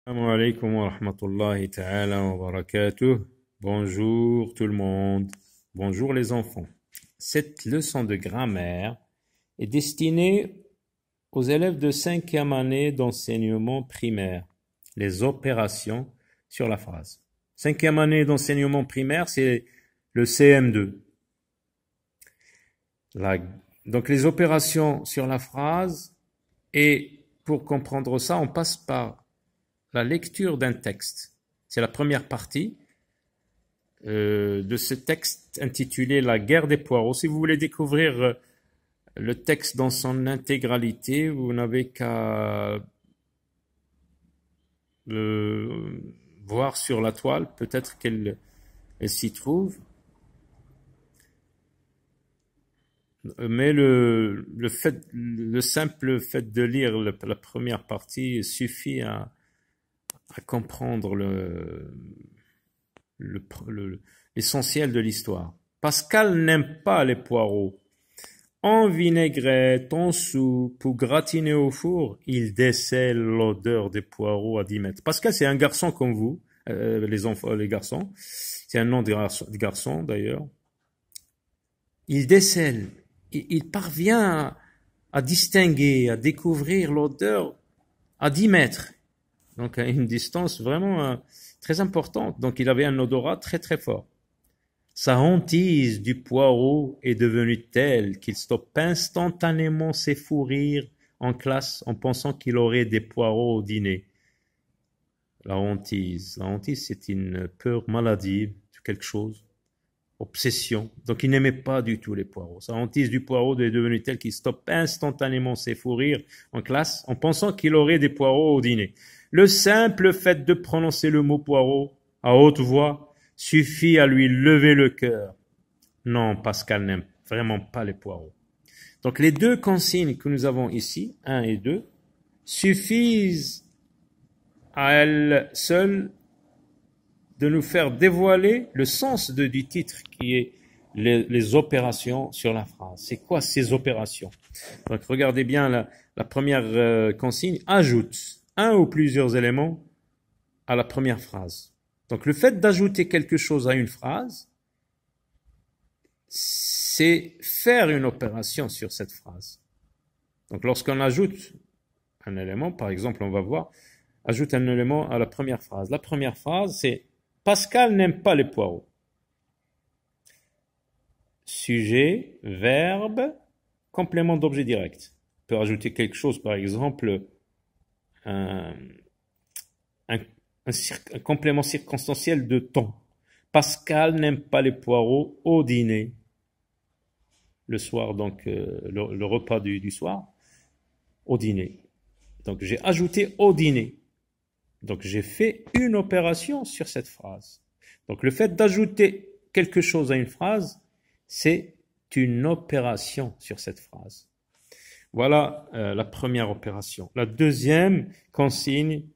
Assalamu alaikum wa rahmatullahi ta'ala wa barakatuh. Bonjour tout le monde. Bonjour les enfants. Cette leçon de grammaire est destinée aux élèves de 5e année d'enseignement primaire. Les opérations sur la phrase. 5e année d'enseignement primaire, c'est le CM2. Donc les opérations sur la phrase, et pour comprendre ça, on passe par la lecture d'un texte. C'est la première partie de ce texte intitulé La guerre des poireaux. Si vous voulez découvrir le texte dans son intégralité, vous n'avez qu'à le voir sur la toile, peut-être qu'elle s'y trouve. Mais le simple fait de lire la première partie suffit à comprendre l'essentiel de l'histoire. Pascal n'aime pas les poireaux. En vinaigrette, en soupe ou gratiné au four, il décèle l'odeur des poireaux à 10 mètres. Pascal, c'est un garçon comme vous, les garçons. C'est un nom de garçon d'ailleurs. Il décèle, il parvient à distinguer, à découvrir l'odeur à 10 mètres. Donc à une distance vraiment très importante. Donc il avait un odorat très très fort. Sa hantise du poireau est devenue telle qu'il stoppe instantanément ses fous rires en classe en pensant qu'il aurait des poireaux au dîner. La hantise, c'est une peur maladive de quelque chose, obsession. Donc il n'aimait pas du tout les poireaux. Sa hantise du poireau est devenue telle qu'il stoppe instantanément ses fous rires en classe en pensant qu'il aurait des poireaux au dîner. Le simple fait de prononcer le mot poireau à haute voix suffit à lui lever le cœur. Non, Pascal n'aime vraiment pas les poireaux. Donc les deux consignes que nous avons ici, 1 et 2, suffisent à elles seules de nous faire dévoiler le sens du titre qui est les opérations sur la phrase. C'est quoi ces opérations? Donc regardez bien la première consigne, ajoute un ou plusieurs éléments à la première phrase. Donc le fait d'ajouter quelque chose à une phrase, c'est faire une opération sur cette phrase. Donc lorsqu'on ajoute un élément, par exemple, on va voir, ajoute un élément à la première phrase. La première phrase, c'est Pascal n'aime pas les poireaux. Sujet, verbe, complément d'objet direct. On peut rajouter quelque chose, par exemple, un complément circonstanciel de temps. Pascal n'aime pas les poireaux au dîner. Le soir, donc le repas du soir, au dîner. Donc j'ai ajouté au dîner. Donc j'ai fait une opération sur cette phrase. Donc le fait d'ajouter quelque chose à une phrase, c'est une opération sur cette phrase. Voilà la première opération. La deuxième consigne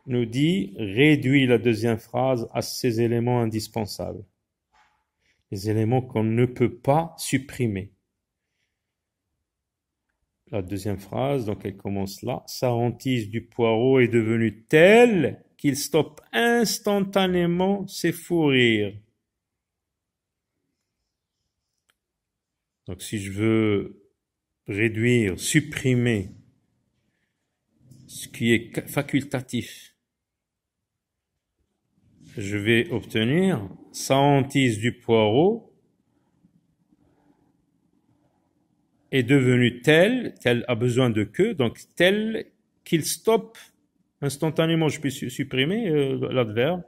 nous dit réduit la deuxième phrase à ses éléments indispensables. Les éléments qu'on ne peut pas supprimer. La deuxième phrase, donc elle commence là. Sa hantise du poireau est devenue telle qu'il stoppe instantanément ses fous rires. Donc si je veux réduire, supprimer ce qui est facultatif, je vais obtenir sa hantise du poireau est devenue telle a besoin de que, donc telle qu'il stoppe instantanément, je peux supprimer l'adverbe,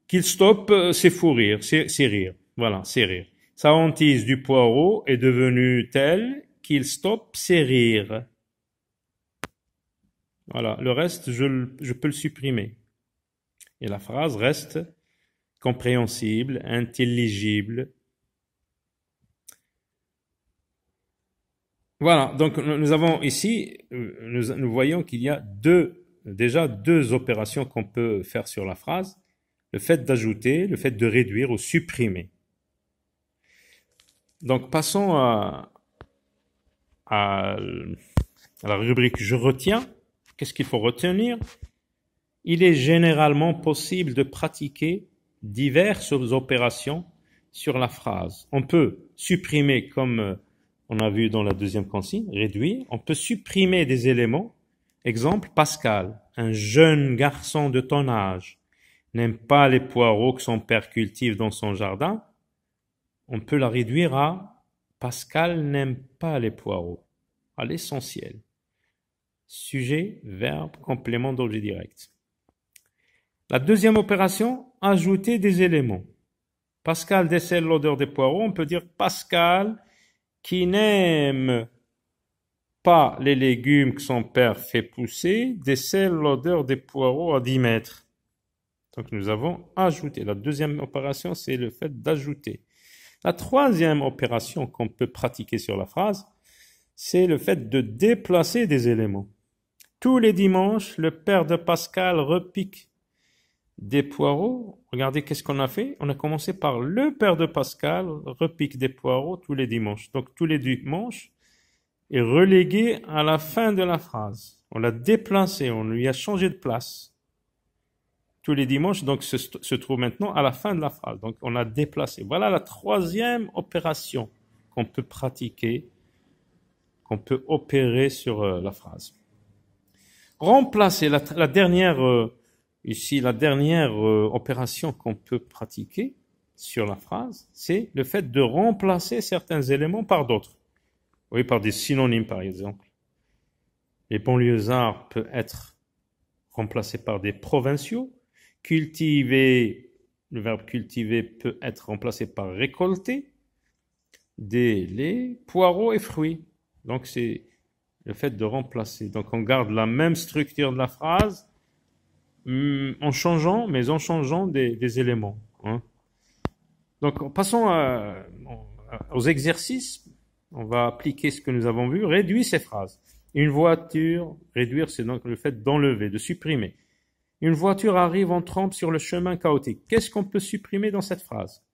qu'il stoppe ses fous rires, ses rires. Voilà, ses rires. Sa hantise du poireau est devenue telle qu'il stoppe ses rires. Voilà, le reste, je peux le supprimer. Et la phrase reste compréhensible, intelligible. Voilà, donc nous avons ici, nous voyons qu'il y a déjà deux opérations qu'on peut faire sur la phrase. Le fait d'ajouter, le fait de réduire ou supprimer. Donc passons à la rubrique « Je retiens ». Qu'est-ce qu'il faut retenir? Il est généralement possible de pratiquer diverses opérations sur la phrase. On peut supprimer, comme on a vu dans la deuxième consigne, réduire. On peut supprimer des éléments. Exemple, Pascal, un jeune garçon de ton âge, n'aime pas les poireaux que son père cultive dans son jardin. On peut la réduire à Pascal n'aime pas les poireaux, à l'essentiel. Sujet, verbe, complément d'objet direct. La deuxième opération, ajouter des éléments. Pascal décèle l'odeur des poireaux. On peut dire Pascal qui n'aime pas les légumes que son père fait pousser, décèle l'odeur des poireaux à 10 mètres. Donc nous avons ajouté. La deuxième opération, c'est le fait d'ajouter. La troisième opération qu'on peut pratiquer sur la phrase, c'est le fait de déplacer des éléments. Tous les dimanches, le père de Pascal repique des poireaux. Regardez qu'est-ce qu'on a fait. On a commencé par le père de Pascal repique des poireaux tous les dimanches. Donc tous les dimanches est relégué à la fin de la phrase. On l'a déplacé, on lui a changé de place. Tous les dimanches, donc, se trouve maintenant à la fin de la phrase. Donc on a déplacé. Voilà la troisième opération qu'on peut pratiquer, qu'on peut opérer sur la phrase. Remplacer la dernière opération qu'on peut pratiquer sur la phrase, c'est le fait de remplacer certains éléments par d'autres. Oui, par des synonymes, par exemple. Les banlieusards peuvent être remplacés par des provinciaux. Cultiver, le verbe cultiver peut être remplacé par récolter. Les poireaux et fruits. Donc, c'est le fait de remplacer. Donc, on garde la même structure de la phrase, en changeant des éléments. Hein. Donc, passons aux exercices. On va appliquer ce que nous avons vu. Réduire ces phrases. Une voiture, réduire, c'est donc le fait d'enlever, de supprimer. Une voiture arrive en trompe sur le chemin chaotique. Qu'est-ce qu'on peut supprimer dans cette phrase?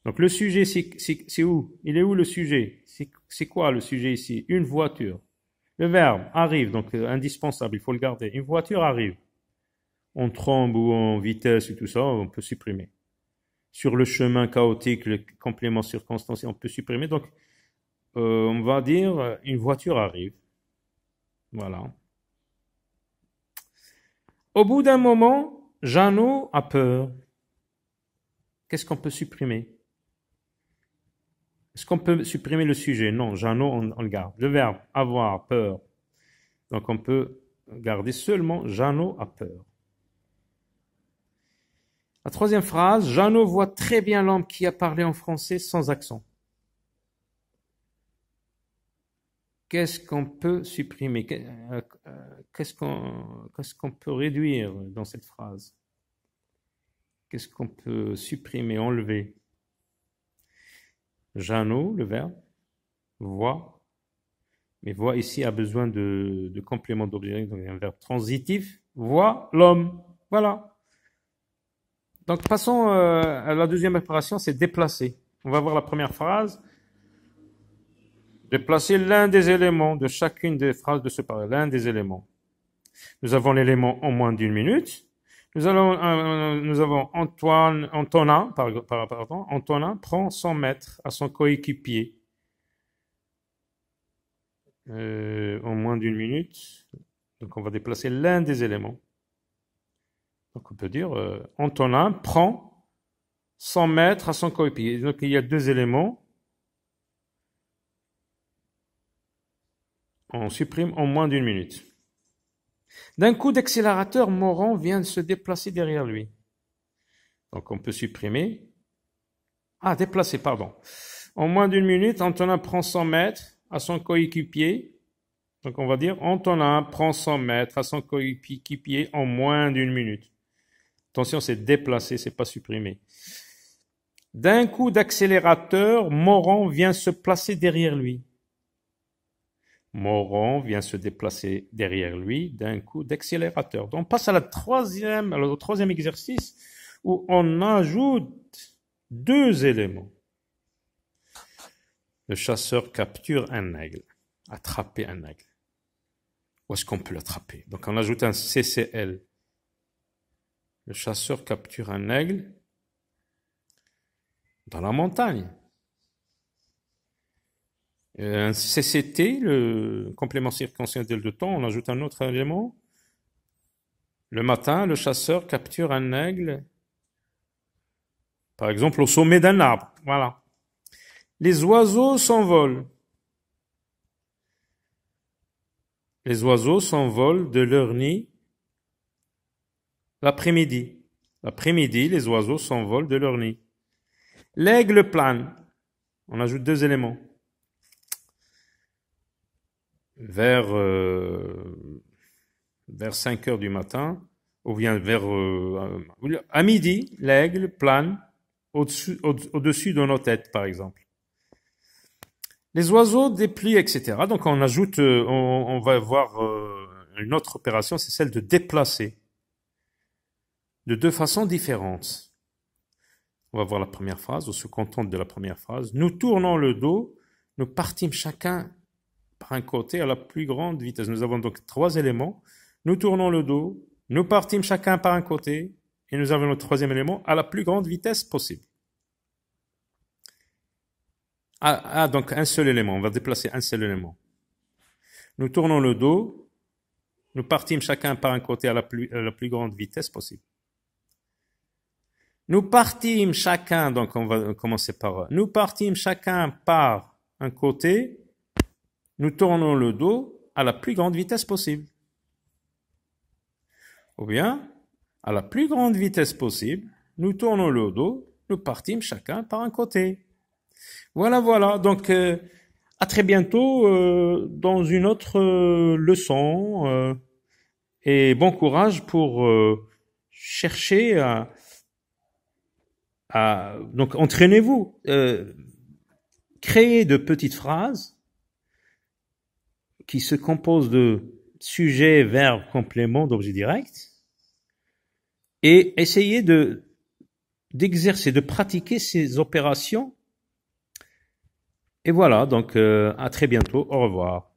Donc, le sujet, c'est où? Il est où le sujet? C'est quoi le sujet ici? Une voiture. Le verbe arrive, donc indispensable, il faut le garder. Une voiture arrive. En trombe ou en vitesse et tout ça, on peut supprimer. Sur le chemin chaotique, le complément circonstanciel, on peut supprimer. Donc, on va dire une voiture arrive. Voilà. Au bout d'un moment, Jeannot a peur. Qu'est-ce qu'on peut supprimer? Est-ce qu'on peut supprimer le sujet? Non, Jeannot, on le garde. Le verbe avoir peur. Donc on peut garder seulement Jeannot a peur. La troisième phrase, Jeannot voit très bien l'homme qui a parlé en français sans accent. Qu'est-ce qu'on peut supprimer? Qu'est-ce qu'on peut réduire dans cette phrase? Qu'est-ce qu'on peut supprimer, enlever? Jeannot, le verbe, voit. Mais voit ici a besoin de complément d'objet, donc un verbe transitif. Voit l'homme. Voilà. Donc passons à la deuxième opération, c'est déplacer. On va voir la première phrase. Déplacer l'un des éléments de chacune des phrases de ce paragraphe, l'un des éléments. Nous avons l'élément en moins d'une minute. Nous avons Antonin prend 100 mètres à son coéquipier. En moins d'une minute. Donc on va déplacer l'un des éléments. Donc on peut dire Antonin prend 100 mètres à son coéquipier. Donc il y a deux éléments. On supprime en moins d'une minute. D'un coup d'accélérateur, Morand vient de se déplacer derrière lui. Donc on peut supprimer. Déplacer, pardon. En moins d'une minute, Antonin prend 100 mètres à son coéquipier. Donc on va dire Antonin prend 100 mètres à son coéquipier en moins d'une minute. Attention, c'est déplacer, c'est pas supprimer. D'un coup d'accélérateur, Morand vient se placer derrière lui. Morand vient se déplacer derrière lui d'un coup d'accélérateur. Donc on passe au troisième exercice où on ajoute deux éléments. Le chasseur capture un aigle, attraper un aigle. Où est-ce qu'on peut l'attraper? Donc on ajoute un CCL. Le chasseur capture un aigle dans la montagne. Un CCT, le complément circonstanciel de temps, on ajoute un autre élément. Le matin, le chasseur capture un aigle, par exemple, au sommet d'un arbre. Voilà. Les oiseaux s'envolent. Les oiseaux s'envolent de leur nid l'après-midi. L'après-midi, les oiseaux s'envolent de leur nid. L'aigle plane. On ajoute deux éléments. Vers 5 heures du matin, ou bien à midi, l'aigle plane au-dessus de nos têtes, par exemple. Les oiseaux déplient, etc. Donc on ajoute, on va voir une autre opération, c'est celle de déplacer de deux façons différentes. On va voir la première phrase, on se contente de la première phrase. Nous tournons le dos, nous partîmes chacun par un côté à la plus grande vitesse. Nous avons donc trois éléments. Nous tournons le dos, nous partîmes chacun par un côté, et nous avons le troisième élément à la plus grande vitesse possible. Donc un seul élément, on va déplacer un seul élément. Nous tournons le dos, nous partîmes chacun par un côté à la plus grande vitesse possible. Nous partîmes chacun, donc on va commencer par, nous partîmes chacun par un côté, nous tournons le dos à la plus grande vitesse possible. Ou bien, à la plus grande vitesse possible, nous tournons le dos, nous partîmes chacun par un côté. Voilà. Donc, à très bientôt dans une autre leçon. Et bon courage pour chercher donc, entraînez-vous. Créez de petites phrases qui se composent de sujet, verbe, complément, d'objet direct. Et essayez d'exercer, de pratiquer ces opérations. Et voilà, donc à très bientôt, au revoir.